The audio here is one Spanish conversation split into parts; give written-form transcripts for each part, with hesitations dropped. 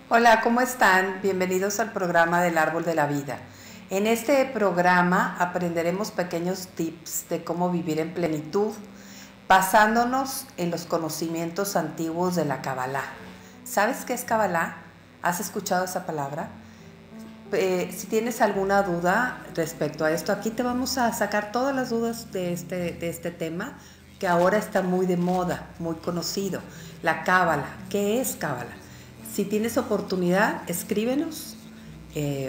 Hola, ¿cómo están? Bienvenidos al programa del Árbol de la Vida. En este programa aprenderemos pequeños tips de cómo vivir en plenitud, basándonos en los conocimientos antiguos de la Kabbalah. ¿Sabes qué es Kabbalah? ¿Has escuchado esa palabra? Si tienes alguna duda respecto a esto, aquí te vamos a sacar todas las dudas de este tema que ahora está muy de moda, muy conocido. La Kabbalah. ¿Qué es Kabbalah? Si tienes oportunidad, escríbenos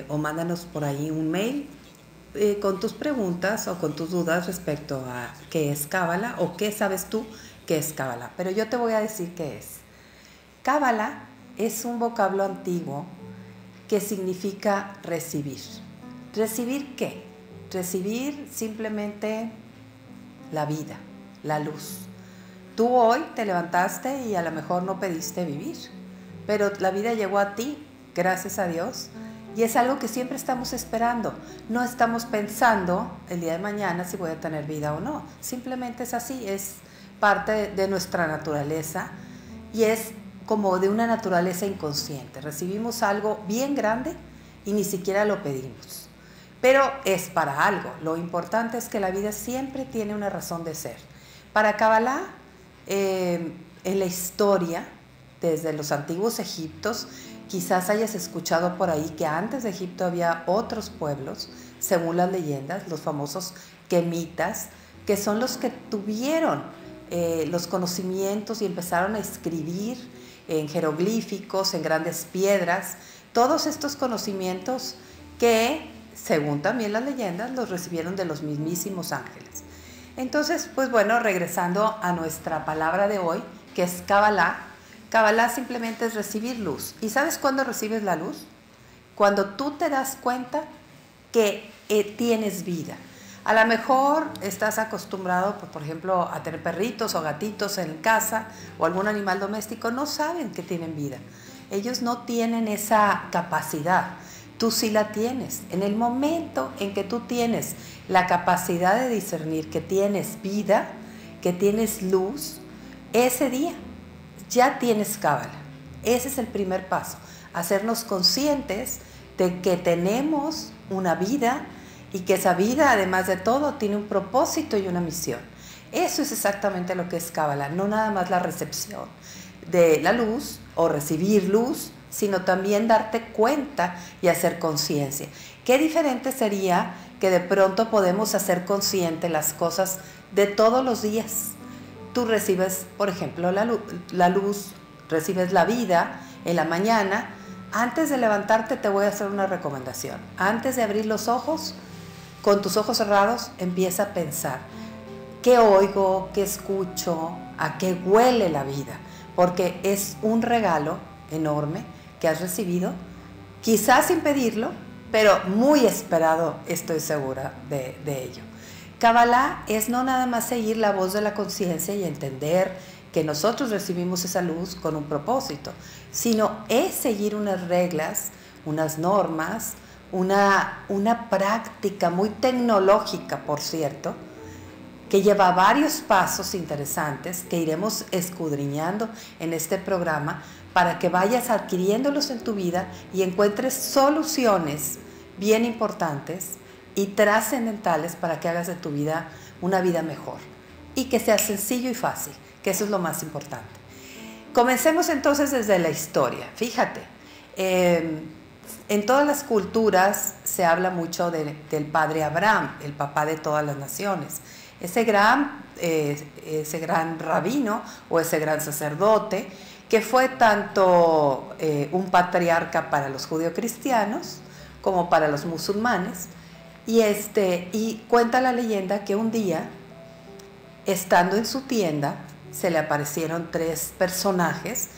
o mándanos por ahí un mail con tus preguntas o con tus dudas respecto a qué es Kabbalah o qué sabes tú que es Kabbalah. Pero yo te voy a decir qué es. Kabbalah es un vocablo antiguo que significa recibir. ¿Recibir qué? Recibir simplemente la vida, la luz. Tú hoy te levantaste y a lo mejor no pediste vivir, pero la vida llegó a ti, gracias a Dios, y es algo que siempre estamos esperando. No estamos pensando el día de mañana si voy a tener vida o no. Simplemente es así, es parte de nuestra naturaleza y es como de una naturaleza inconsciente. Recibimos algo bien grande y ni siquiera lo pedimos. Pero es para algo. Lo importante es que la vida siempre tiene una razón de ser. Para Kabbalah, en la historia, desde los antiguos egiptos, quizás hayas escuchado por ahí que antes de Egipto había otros pueblos, según las leyendas, los famosos quemitas, que son los que tuvieron los conocimientos y empezaron a escribir en jeroglíficos, en grandes piedras, todos estos conocimientos que, según también las leyendas, los recibieron de los mismísimos ángeles. Entonces, pues bueno, regresando a nuestra palabra de hoy, que es Kabbalah. Kabbalah simplemente es recibir luz. ¿Y sabes cuándo recibes la luz? Cuando tú te das cuenta que tienes vida. A lo mejor estás acostumbrado, por ejemplo, a tener perritos o gatitos en casa o algún animal doméstico, no saben que tienen vida. Ellos no tienen esa capacidad. Tú sí la tienes. En el momento en que tú tienes la capacidad de discernir que tienes vida, que tienes luz, ese día ya tienes Kabbalah. Ese es el primer paso, hacernos conscientes de que tenemos una vida y que esa vida, además de todo, tiene un propósito y una misión. Eso es exactamente lo que es Kabbalah, no nada más la recepción de la luz o recibir luz, sino también darte cuenta y hacer conciencia. Qué diferente sería que de pronto podemos hacer consciente las cosas de todos los días. Tú recibes, por ejemplo, la luz, recibes la vida en la mañana. Antes de levantarte te voy a hacer una recomendación. Antes de abrir los ojos, con tus ojos cerrados, empieza a pensar qué oigo, qué escucho, a qué huele la vida, porque es un regalo enorme que has recibido, quizás sin pedirlo, pero muy esperado, estoy segura de ello. Kabbalah es no nada más seguir la voz de la conciencia y entender que nosotros recibimos esa luz con un propósito, sino es seguir unas reglas, unas normas, una práctica muy tecnológica, por cierto, que lleva varios pasos interesantes que iremos escudriñando en este programa para que vayas adquiriéndolos en tu vida y encuentres soluciones bien importantes y trascendentales para que hagas de tu vida una vida mejor y que sea sencillo y fácil, que eso es lo más importante. Comencemos entonces desde la historia. Fíjate, en todas las culturas se habla mucho del padre Abraham, el papá de todas las naciones. Ese gran rabino o ese gran sacerdote que fue tanto un patriarca para los judeocristianos como para los musulmanes. Y cuenta la leyenda que un día, estando en su tienda, se le aparecieron tres personajes,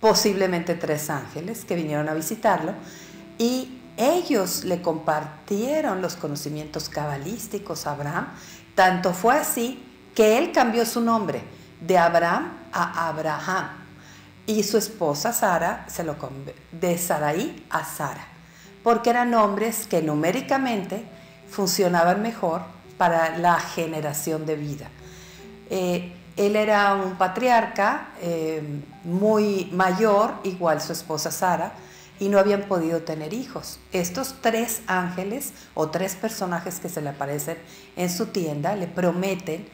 posiblemente tres ángeles, que vinieron a visitarlo, y ellos le compartieron los conocimientos cabalísticos a Abraham. Tanto fue así que él cambió su nombre de Abraham a Abraham, y su esposa Sara de Sarai a Sara, porque eran nombres que numéricamente funcionaban mejor para la generación de vida. Él era un patriarca muy mayor, igual su esposa Sara, y no habían podido tener hijos. Estos 3 ángeles o 3 personajes que se le aparecen en su tienda le prometen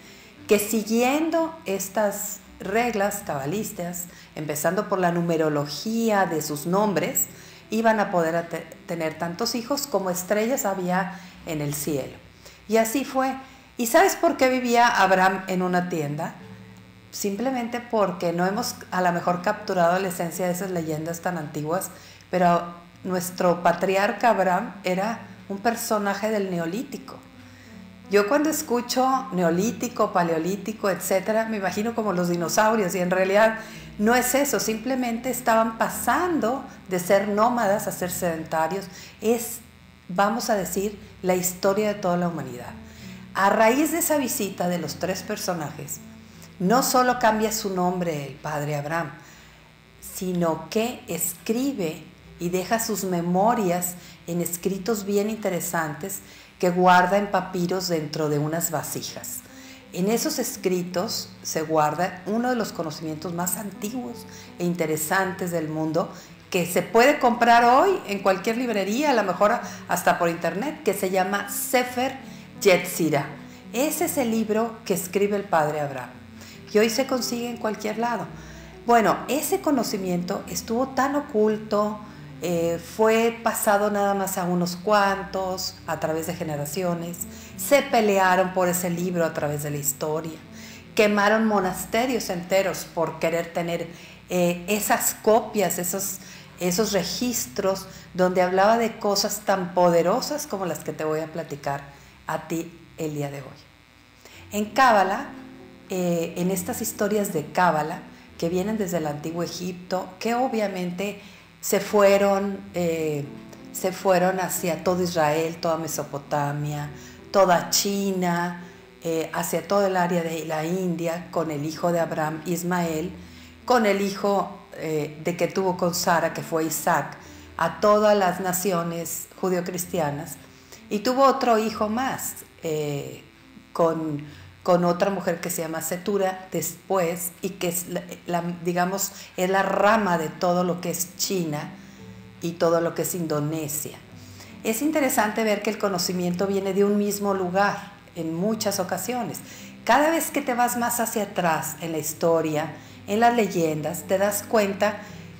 que siguiendo estas reglas cabalistas, empezando por la numerología de sus nombres, iban a poder tener tantos hijos como estrellas había en el cielo. Y así fue. ¿Y sabes por qué vivía Abraham en una tienda? Simplemente porque no hemos a lo mejor capturado la esencia de esas leyendas tan antiguas, pero nuestro patriarca Abraham era un personaje del Neolítico. Yo cuando escucho Neolítico, Paleolítico, etcétera, me imagino como los dinosaurios, y en realidad no es eso, simplemente estaban pasando de ser nómadas a ser sedentarios. Es, vamos a decir, la historia de toda la humanidad. A raíz de esa visita de los 3 personajes, no solo cambia su nombre el padre Abraham, sino que escribe y deja sus memorias en escritos bien interesantes que guarda en papiros dentro de unas vasijas. En esos escritos se guarda uno de los conocimientos más antiguos e interesantes del mundo, que se puede comprar hoy en cualquier librería, a lo mejor hasta por internet, que se llama Sefer Yetzirah. Ese es el libro que escribe el padre Abraham, que hoy se consigue en cualquier lado. Bueno, ese conocimiento estuvo tan oculto, fue pasado nada más a unos cuantos, a través de generaciones. Se pelearon por ese libro a través de la historia. Quemaron monasterios enteros por querer tener esas copias, esos registros donde hablaba de cosas tan poderosas como las que te voy a platicar a ti el día de hoy. En Cábala, en estas historias de Cábala, que vienen desde el antiguo Egipto, que obviamente se fueron hacia todo Israel, toda Mesopotamia, toda China, hacia todo el área de la India, con el hijo de Abraham, Ismael, con el hijo de que tuvo con Sara, que fue Isaac, a todas las naciones judio-cristianas, y tuvo otro hijo más, con otra mujer que se llama Setura después, y que es digamos, es la rama de todo lo que es China y todo lo que es Indonesia. Es interesante ver que el conocimiento viene de un mismo lugar en muchas ocasiones. Cada vez que te vas más hacia atrás en la historia, en las leyendas, te das cuenta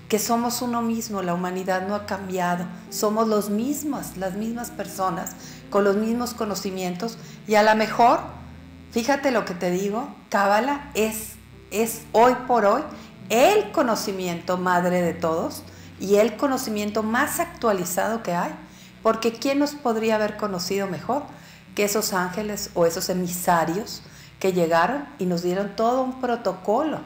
que somos uno mismo, la humanidad no ha cambiado, somos las mismas personas, con los mismos conocimientos, y a lo mejor, fíjate lo que te digo, Cábala es hoy por hoy el conocimiento madre de todos y el conocimiento más actualizado que hay, porque ¿quién nos podría haber conocido mejor que esos ángeles o esos emisarios que llegaron y nos dieron todo un protocolo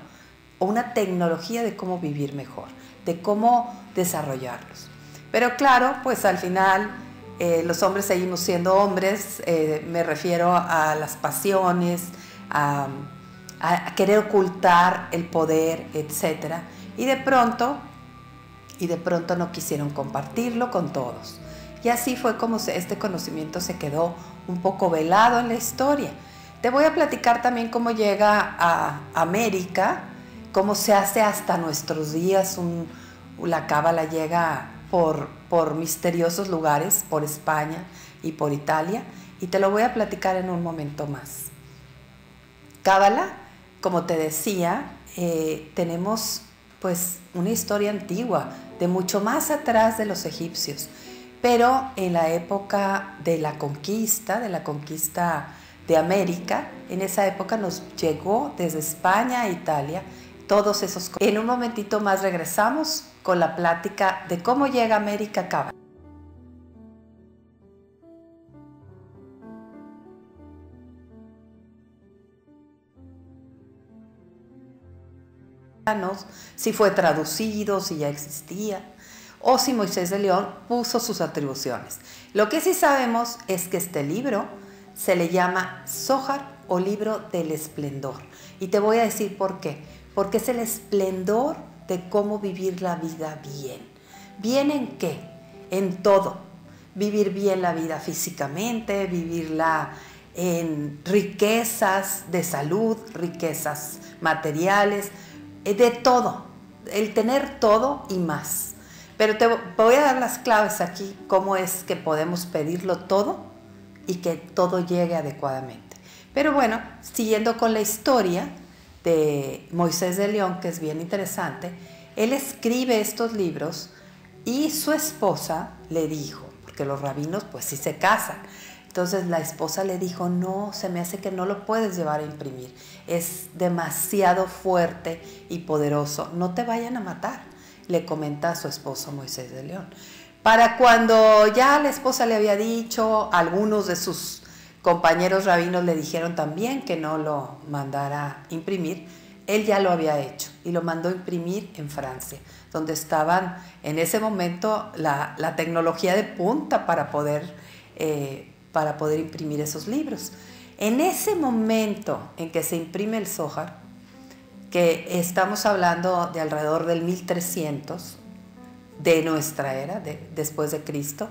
o una tecnología de cómo vivir mejor, de cómo desarrollarlos? Pero claro, pues al final los hombres seguimos siendo hombres, me refiero a las pasiones, a querer ocultar el poder, etc. Y de pronto no quisieron compartirlo con todos. Y así fue como este conocimiento se quedó un poco velado en la historia. Te voy a platicar también cómo llega a América, cómo se hace hasta nuestros días. La Cábala llega por misteriosos lugares, por España y por Italia, y te lo voy a platicar en un momento más. Cábala, como te decía, tenemos pues una historia antigua, de mucho más atrás de los egipcios, pero en la época de la conquista de América, en esa época nos llegó desde España a Italia todos esos. En un momentito más regresamos con la plática de cómo llega América a Cábala. Si fue traducido, si ya existía, o si Moisés de León puso sus atribuciones. Lo que sí sabemos es que este libro se le llama Zohar o libro del esplendor. Y te voy a decir por qué. Porque es el esplendor de cómo vivir la vida bien. ¿Bien en qué? En todo. Vivir bien la vida físicamente, vivirla en riquezas de salud, riquezas materiales, de todo, el tener todo y más. Pero te voy a dar las claves aquí, cómo es que podemos pedirlo todo y que todo llegue adecuadamente. Pero bueno, siguiendo con la historia de Moisés de León, que es bien interesante, él escribe estos libros y su esposa le dijo, porque los rabinos pues sí se casan, entonces la esposa le dijo, no, se me hace que no lo puedes llevar a imprimir, es demasiado fuerte y poderoso, no te vayan a matar, le comenta a su esposo Moisés de León. Para cuando ya la esposa le había dicho, algunos de sus compañeros rabinos le dijeron también que no lo mandara imprimir, él ya lo había hecho y lo mandó imprimir en Francia, donde estaban en ese momento la tecnología de punta para poder imprimir esos libros. En ese momento en que se imprime el Zohar, que estamos hablando de alrededor del 1300 de nuestra era, después de Cristo,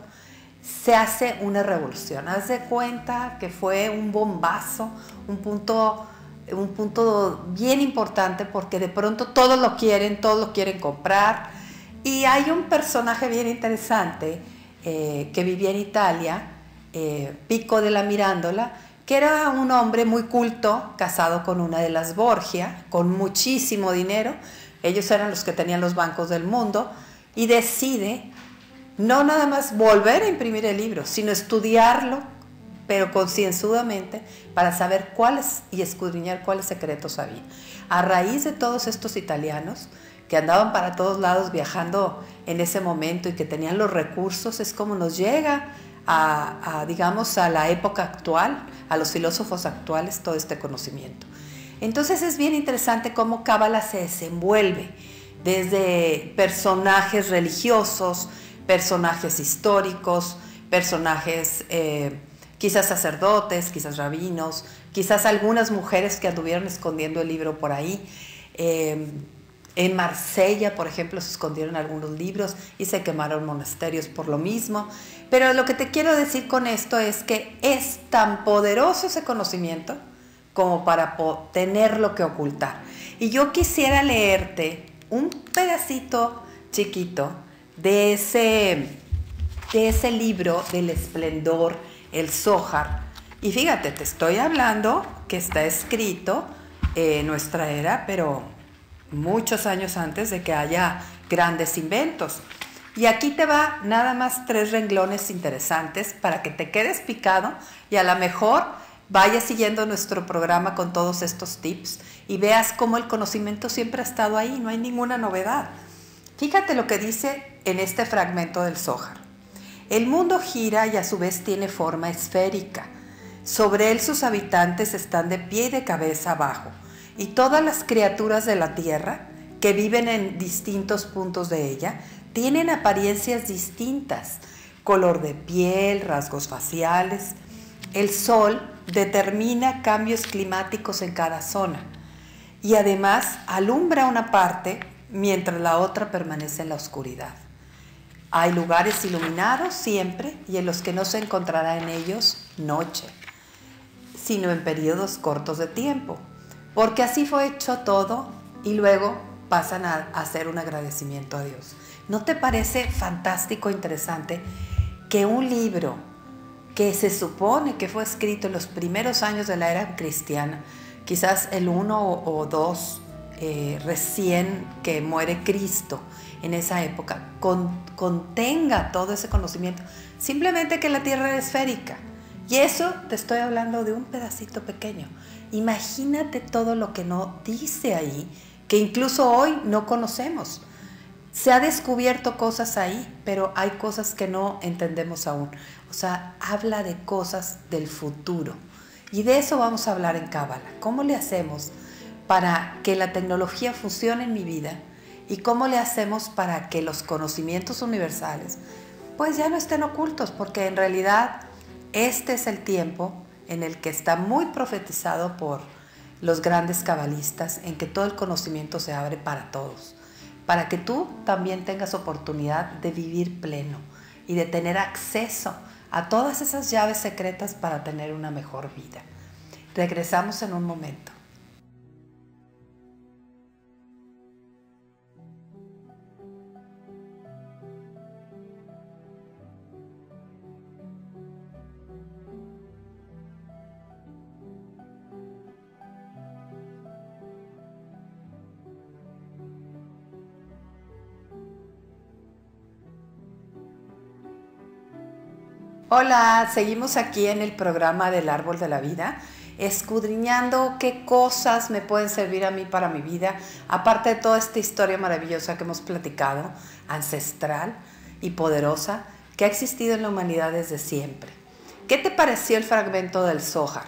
se hace una revolución. Haz de cuenta que fue un bombazo, un punto bien importante, porque de pronto todos lo quieren comprar. Y hay un personaje bien interesante que vivía en Italia, Pico della Mirandola, que era un hombre muy culto, casado con una de las Borgia, con muchísimo dinero. Ellos eran los que tenían los bancos del mundo, y decide no nada más volver a imprimir el libro, sino estudiarlo, pero concienzudamente, para saber cuáles y escudriñar cuáles secretos había. A raíz de todos estos italianos que andaban para todos lados viajando en ese momento y que tenían los recursos, es como nos llega digamos, a la época actual, a los filósofos actuales, todo este conocimiento. Entonces es bien interesante cómo Cábala se desenvuelve desde personajes religiosos, personajes históricos, personajes quizás sacerdotes, quizás rabinos, quizás algunas mujeres que anduvieron escondiendo el libro por ahí. En Marsella, por ejemplo, se escondieron algunos libros y se quemaron monasterios por lo mismo. Pero lo que te quiero decir con esto es que es tan poderoso ese conocimiento como para tenerlo que ocultar. Y yo quisiera leerte un pedacito chiquito de ese libro del esplendor, el Zohar. Y fíjate, te estoy hablando que está escrito en nuestra era, pero muchos años antes de que haya grandes inventos. Y aquí te va nada más 3 renglones interesantes para que te quedes picado y a lo mejor vayas siguiendo nuestro programa con todos estos tips y veas cómo el conocimiento siempre ha estado ahí, no hay ninguna novedad. Fíjate lo que dice en este fragmento del Zohar. El mundo gira y a su vez tiene forma esférica. Sobre él sus habitantes están de pie y de cabeza abajo, y todas las criaturas de la tierra que viven en distintos puntos de ella tienen apariencias distintas, color de piel, rasgos faciales. El sol determina cambios climáticos en cada zona y además alumbra una parte mientras la otra permanece en la oscuridad. Hay lugares iluminados siempre y en los que no se encontrará en ellos noche, sino en periodos cortos de tiempo, porque así fue hecho todo y luego pasan a hacer un agradecimiento a Dios. ¿No te parece fantástico, interesante, que un libro que se supone que fue escrito en los primeros años de la era cristiana, quizás el 1 o 2 recién que muere Cristo en esa época, contenga todo ese conocimiento, simplemente que la tierra era esférica? Y eso te estoy hablando de un pedacito pequeño. Imagínate todo lo que no dice ahí, que incluso hoy no conocemos. Se ha descubierto cosas ahí, pero hay cosas que no entendemos aún. O sea, habla de cosas del futuro. Y de eso vamos a hablar en Cábala. ¿Cómo le hacemos para que la tecnología funcione en mi vida? ¿Y cómo le hacemos para que los conocimientos universales pues ya no estén ocultos? Porque en realidad este es el tiempo en el que está muy profetizado por los grandes cabalistas, en que todo el conocimiento se abre para todos, para que tú también tengas oportunidad de vivir pleno y de tener acceso a todas esas llaves secretas para tener una mejor vida. Regresamos en un momento. Hola, seguimos aquí en el programa del Árbol de la Vida, escudriñando qué cosas me pueden servir a mí para mi vida, aparte de toda esta historia maravillosa que hemos platicado, ancestral y poderosa, que ha existido en la humanidad desde siempre. ¿Qué te pareció el fragmento del Zohar,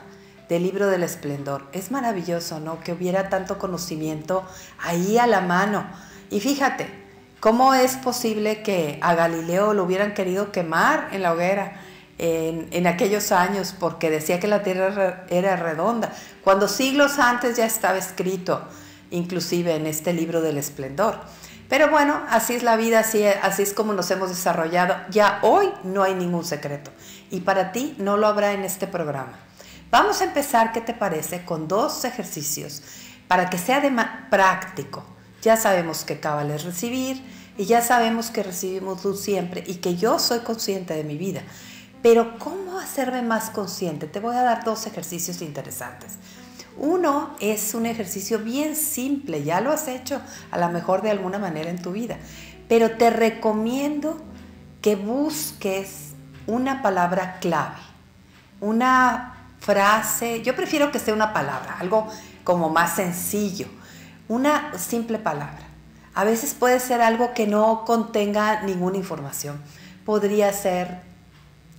del Libro del Esplendor? Es maravilloso, ¿no? Que hubiera tanto conocimiento ahí a la mano. Y fíjate, ¿cómo es posible que a Galileo lo hubieran querido quemar en la hoguera en aquellos años porque decía que la Tierra era redonda, cuando siglos antes ya estaba escrito, inclusive en este Libro del Esplendor? Pero bueno, así es la vida, así es como nos hemos desarrollado. Ya hoy no hay ningún secreto y para ti no lo habrá en este programa. Vamos a empezar, ¿qué te parece?, con 2 ejercicios para que sea práctico. Ya sabemos que Cábala es recibir y ya sabemos que recibimos luz siempre y que yo soy consciente de mi vida. Pero ¿cómo hacerme más consciente? Te voy a dar 2 ejercicios interesantes. Uno es un ejercicio bien simple, ya lo has hecho a lo mejor de alguna manera en tu vida, pero te recomiendo que busques una palabra clave, una frase. Yo prefiero que sea una palabra, algo como más sencillo, una simple palabra. A veces puede ser algo que no contenga ninguna información. Podría ser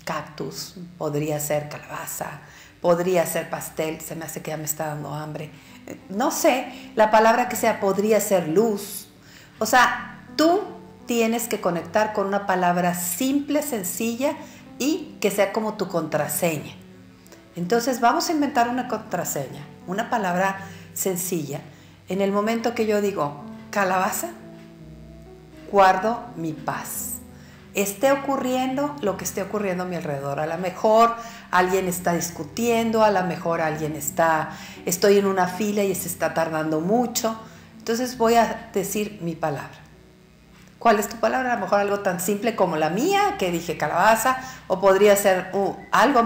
cactus, podría ser calabaza, podría ser pastel, se me hace que ya me está dando hambre. No sé, la palabra que sea, podría ser luz. O sea, tú tienes que conectar con una palabra simple, sencilla y que sea como tu contraseña. Entonces vamos a inventar una contraseña, una palabra sencilla. En el momento que yo digo calabaza, guardo mi paz. Esté ocurriendo lo que esté ocurriendo a mi alrededor. A lo mejor alguien está discutiendo, a lo mejor estoy en una fila y se está tardando mucho. Entonces voy a decir mi palabra. ¿Cuál es tu palabra? A lo mejor algo tan simple como la mía, que dije calabaza, o podría ser algo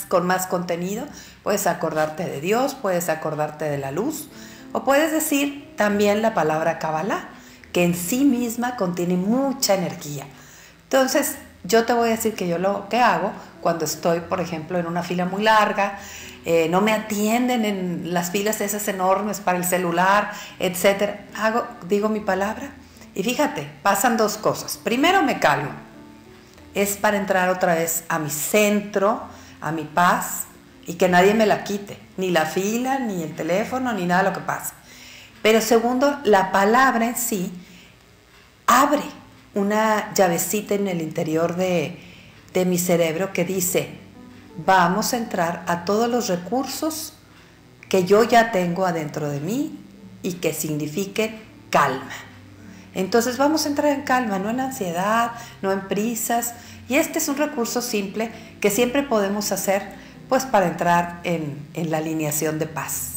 con más contenido. Puedes acordarte de Dios, puedes acordarte de la luz, o puedes decir también la palabra Cábala, que en sí misma contiene mucha energía. Entonces, yo te voy a decir que yo lo que hago cuando estoy, por ejemplo, en una fila muy larga, no me atienden en las filas esas enormes para el celular, etc. Digo mi palabra y fíjate, pasan 2 cosas. Primero me calmo. Es para entrar otra vez a mi centro, a mi paz y que nadie me la quite. Ni la fila, ni el teléfono, ni nada de lo que pasa. Pero segundo, la palabra en sí abre una llavecita en el interior de mi cerebro que dice, vamos a entrar a todos los recursos que yo ya tengo adentro de mí y que signifiquen calma. Entonces vamos a entrar en calma, no en ansiedad, no en prisas. Y este es un recurso simple que siempre podemos hacer pues para entrar en la alineación de paz.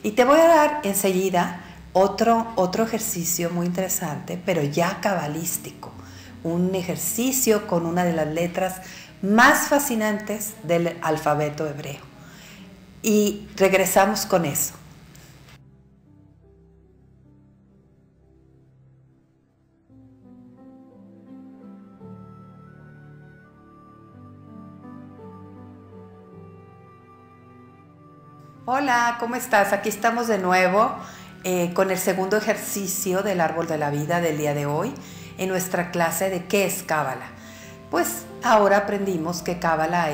Y te voy a dar enseguida otro ejercicio muy interesante, pero ya cabalístico. Un ejercicio con una de las letras más fascinantes del alfabeto hebreo. Y regresamos con eso. Hola, ¿cómo estás? Aquí estamos de nuevo con el segundo ejercicio del Árbol de la Vida del día de hoy en nuestra clase de ¿qué es Cábala? Pues ahora aprendimos que Cábala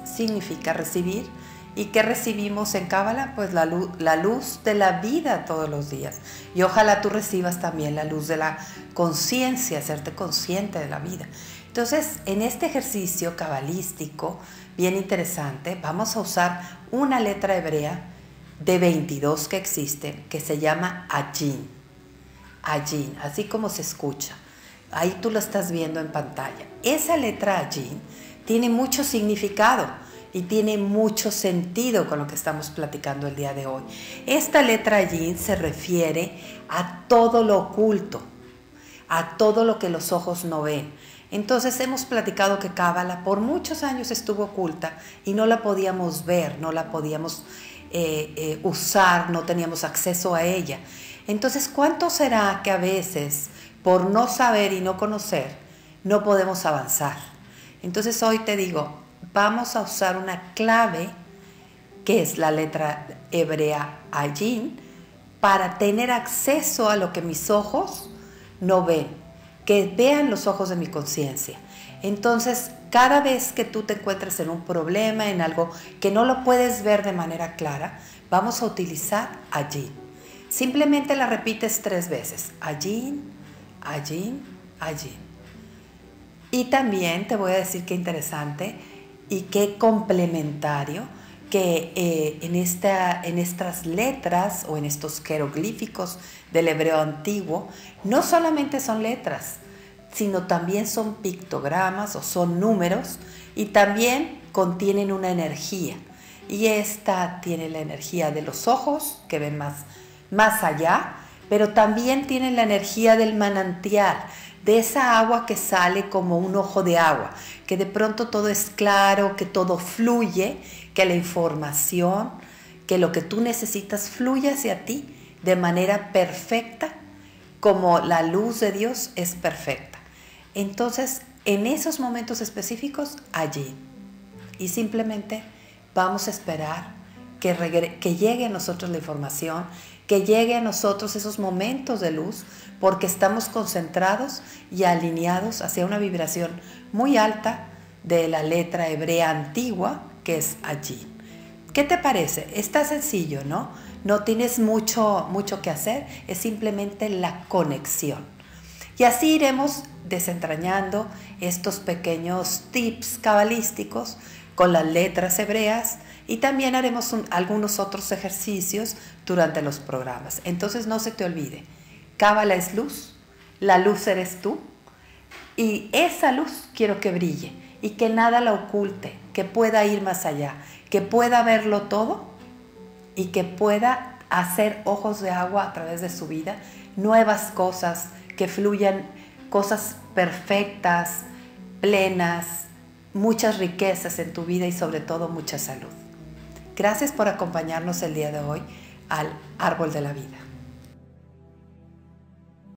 significa recibir. ¿Y qué recibimos en Cábala? Pues la luz de la vida todos los días. Y ojalá tú recibas también la luz de la conciencia, hacerte consciente de la vida. Entonces, en este ejercicio cabalístico, bien interesante, vamos a usar una letra hebrea de 22 que existen, que se llama Ayin. Ayin, así como se escucha. Ahí tú lo estás viendo en pantalla. Esa letra Ayin tiene mucho significado y tiene mucho sentido con lo que estamos platicando el día de hoy. Esta letra Yin se refiere a todo lo oculto, a todo lo que los ojos no ven. Entonces hemos platicado que Cábala por muchos años estuvo oculta y no la podíamos ver, no la podíamos usar, no teníamos acceso a ella. Entonces, ¿cuánto será que a veces, por no saber y no conocer, no podemos avanzar? Entonces hoy te digo, vamos a usar una clave, que es la letra hebrea Ayin, para tener acceso a lo que mis ojos no ven, que vean los ojos de mi conciencia. Entonces, cada vez que tú te encuentres en un problema, en algo que no lo puedes ver de manera clara, vamos a utilizar Ayin. Simplemente la repites 3 veces. Ayin, Ayin, Ayin. Y también te voy a decir qué interesante y qué complementario que en estas letras o en estos jeroglíficos del hebreo antiguo no solamente son letras, sino también son pictogramas o son números y también contienen una energía. Y esta tiene la energía de los ojos que ven más allá, pero también tiene la energía del manantial, de esa agua que sale como un ojo de agua, que de pronto todo es claro, que todo fluye, que la información, que lo que tú necesitas fluye hacia ti de manera perfecta, como la luz de Dios es perfecta. Entonces, en esos momentos específicos, allí. Y simplemente vamos a esperar que llegue a nosotros la información, que llegue a nosotros esos momentos de luz, porque estamos concentrados y alineados hacia una vibración muy alta de la letra hebrea antigua, que es allí. ¿Qué te parece? Está sencillo, ¿no? No tienes mucho que hacer, es simplemente la conexión. Y así iremos desentrañando estos pequeños tips cabalísticos con las letras hebreas y también haremos algunos otros ejercicios durante los programas. Entonces no se te olvide, Cábala es luz, la luz eres tú y esa luz quiero que brille y que nada la oculte, que pueda ir más allá, que pueda verlo todo y que pueda hacer ojos de agua a través de su vida, nuevas cosas, que fluyan cosas perfectas, plenas, muchas riquezas en tu vida y sobre todo mucha salud. Gracias por acompañarnos el día de hoy al Árbol de la Vida.